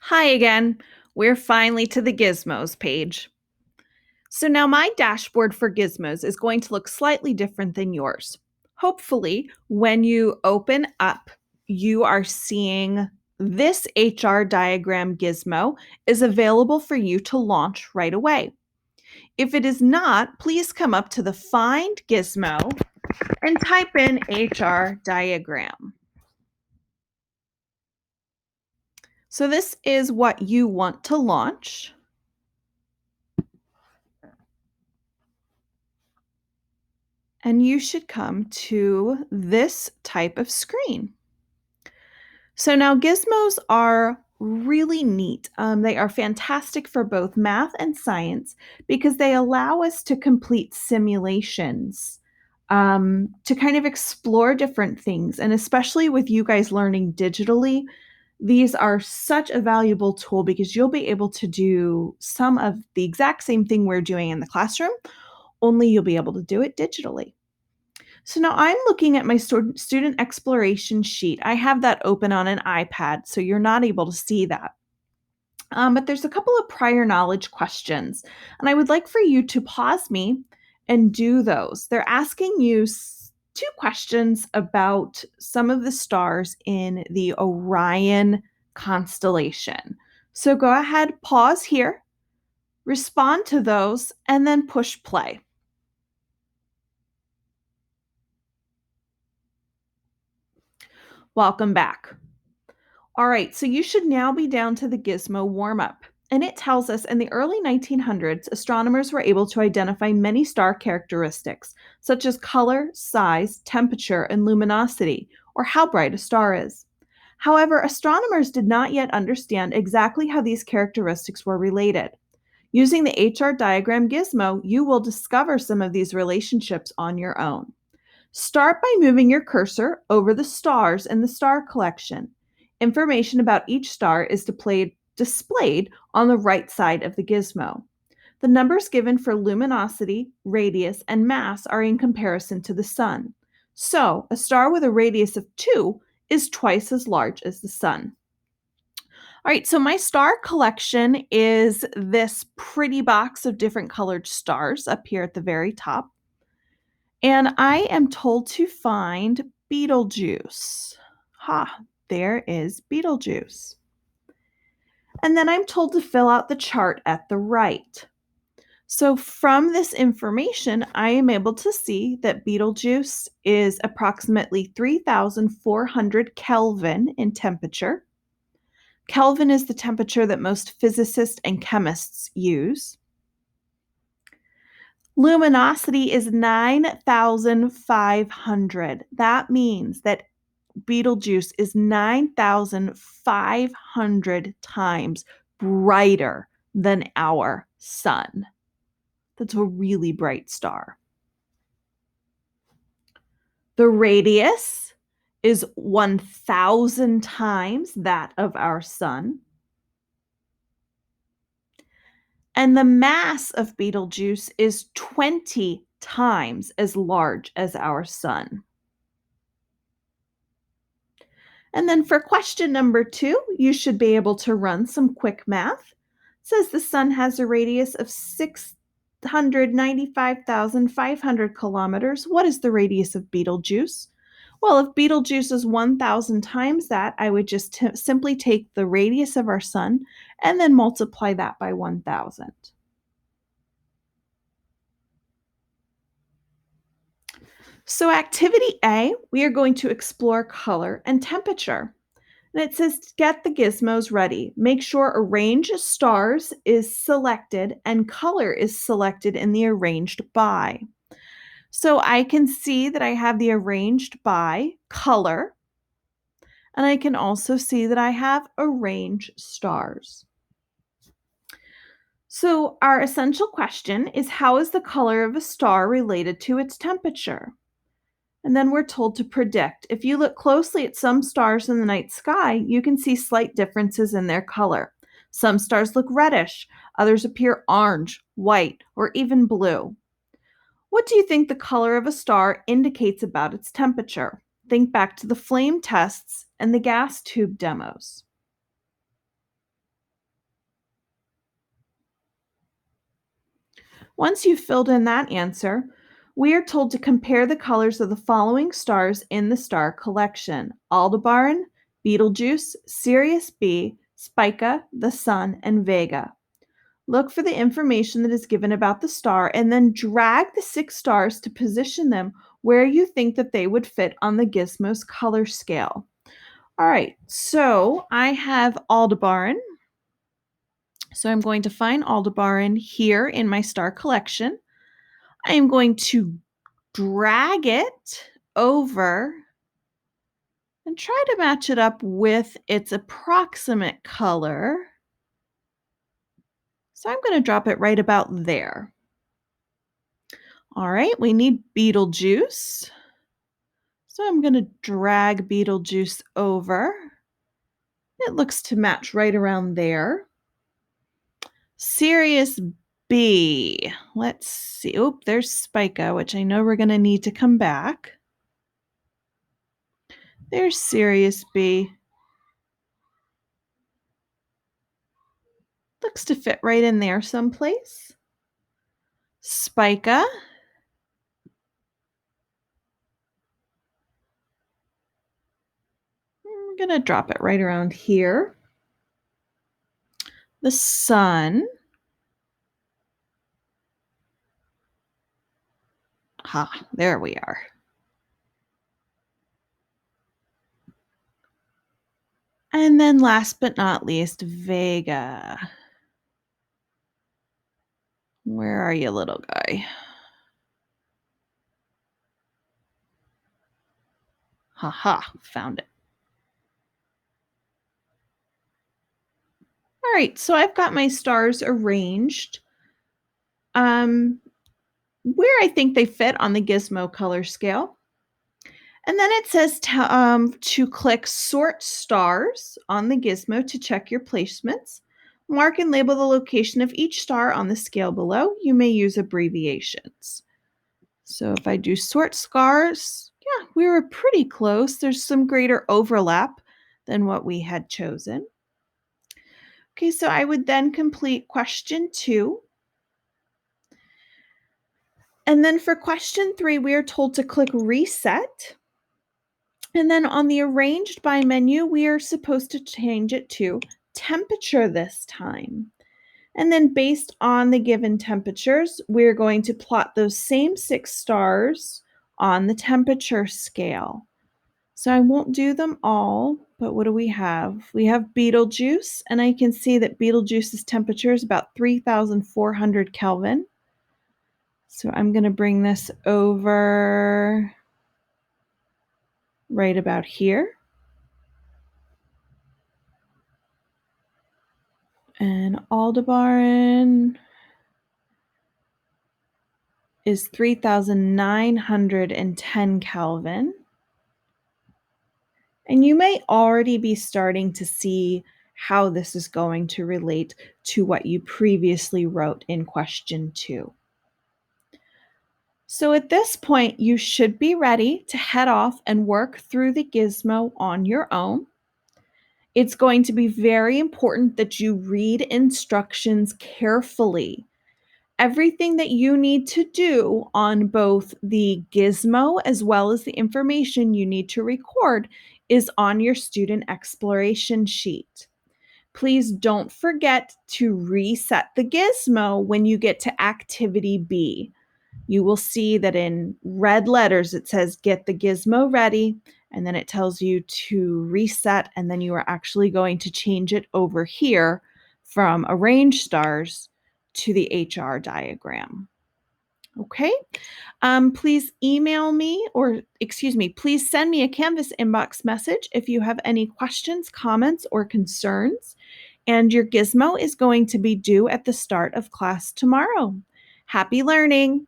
Hi again. We're finally to the Gizmos page. So now my dashboard for Gizmos is going to look slightly different than yours. Hopefully, when you open up, you are seeing this HR diagram Gizmo is available for you to launch right away. If it is not, please come up to the Find Gizmo and type in HR diagram. So this is what you want to launch. And you should come to this type of screen. So now gizmos are really neat. They are fantastic for both math and science because they allow us to complete simulations, to kind of explore different things. And especially with you guys learning digitally, these are such a valuable tool because you'll be able to do some of the exact same thing we're doing in the classroom, only you'll be able to do it digitally. So now I'm looking at my student exploration sheet. I have that open on an iPad, so you're not able to see that. But there's a couple of prior knowledge questions, and I would like for you to pause me and do those. They're asking you two questions about some of the stars in the Orion constellation. So go ahead, pause here, respond to those, and then push play. Welcome back. All right, so you should now be down to the Gizmo warm up. And it tells us in the early 1900s, astronomers were able to identify many star characteristics, such as color, size, temperature, and luminosity, or how bright a star is. However, astronomers did not yet understand exactly how these characteristics were related. Using the HR diagram gizmo, you will discover some of these relationships on your own. Start by moving your cursor over the stars in the star collection. Information about each star is displayed on the right side of the gizmo. The numbers given for luminosity, radius, and mass are in comparison to the sun. So, a star with a radius of 2 is twice as large as the sun. All right, so my star collection is this pretty box of different colored stars up here at the very top. And I am told to find Betelgeuse. Ha, there is Betelgeuse. And then I'm told to fill out the chart at the right. So from this information, I am able to see that Betelgeuse is approximately 3,400 Kelvin in temperature. Kelvin is the temperature that most physicists and chemists use. Luminosity is 9,500. That means that Betelgeuse is 9,500 times brighter than our sun. That's a really bright star. The radius is 1,000 times that of our sun. And the mass of Betelgeuse is 20 times as large as our sun. And then for question number 2, you should be able to run some quick math. It says the sun has a radius of 695,500 kilometers. What is the radius of Betelgeuse? Well, if Betelgeuse is 1,000 times that, I would just simply take the radius of our sun and then multiply that by 1,000. So activity A, we are going to explore color and temperature. And it says get the gizmos ready. Make sure arrange stars is selected and color is selected in the arranged by. So I can see that I have the arranged by color, and I can also see that I have arrange stars. So our essential question is how is the color of a star related to its temperature? And then we're told to predict. If you look closely at some stars in the night sky, you can see slight differences in their color. Some stars look reddish, others appear orange, white, or even blue. What do you think the color of a star indicates about its temperature? Think back to the flame tests and the gas tube demos. Once you've filled in that answer, we are told to compare the colors of the following stars in the star collection: Aldebaran, Betelgeuse, Sirius B, Spica, the Sun, and Vega. Look for the information that is given about the star and then drag the 6 stars to position them where you think that they would fit on the gizmo's color scale. All right, so I have Aldebaran. So I'm going to find Aldebaran here in my star collection. I am going to drag it over and try to match it up with its approximate color. So I'm going to drop it right about there. All right, we need Betelgeuse. So I'm going to drag Betelgeuse over. It looks to match right around there. Sirius B. Let's see. Oh, there's Spica, which I know we're going to need to come back. There's Sirius B. Looks to fit right in there someplace. Spica. I'm going to drop it right around here. The Sun. Ha, there we are. And then last but not least, Vega. Where are you, little guy? Ha ha, found it. All right, so I've got my stars arranged where I think they fit on the Gizmo color scale. And then it says to click Sort Stars on the Gizmo to check your placements. Mark and label the location of each star on the scale below. You may use abbreviations. So if I do Sort Stars, yeah, we were pretty close. There's some greater overlap than what we had chosen. Okay, so I would then complete question 2. And then for question 3, we are told to click Reset. And then on the Arranged by menu, we are supposed to change it to temperature this time. And then based on the given temperatures, we're going to plot those same 6 stars on the temperature scale. So I won't do them all, but what do we have? We have Betelgeuse, and I can see that Betelgeuse's temperature is about 3,400 Kelvin. So I'm going to bring this over right about here. And Aldebaran is 3,910 Kelvin. And you may already be starting to see how this is going to relate to what you previously wrote in question 2. So at this point, you should be ready to head off and work through the gizmo on your own. It's going to be very important that you read instructions carefully. Everything that you need to do on both the gizmo as well as the information you need to record is on your student exploration sheet. Please don't forget to reset the gizmo when you get to activity B. You will see that in red letters it says get the gizmo ready, and then it tells you to reset, and then you are actually going to change it over here from arrange stars to the HR diagram. Okay, please email me, or excuse me, please send me a Canvas inbox message if you have any questions, comments, or concerns. And your gizmo is going to be due at the start of class tomorrow. Happy learning!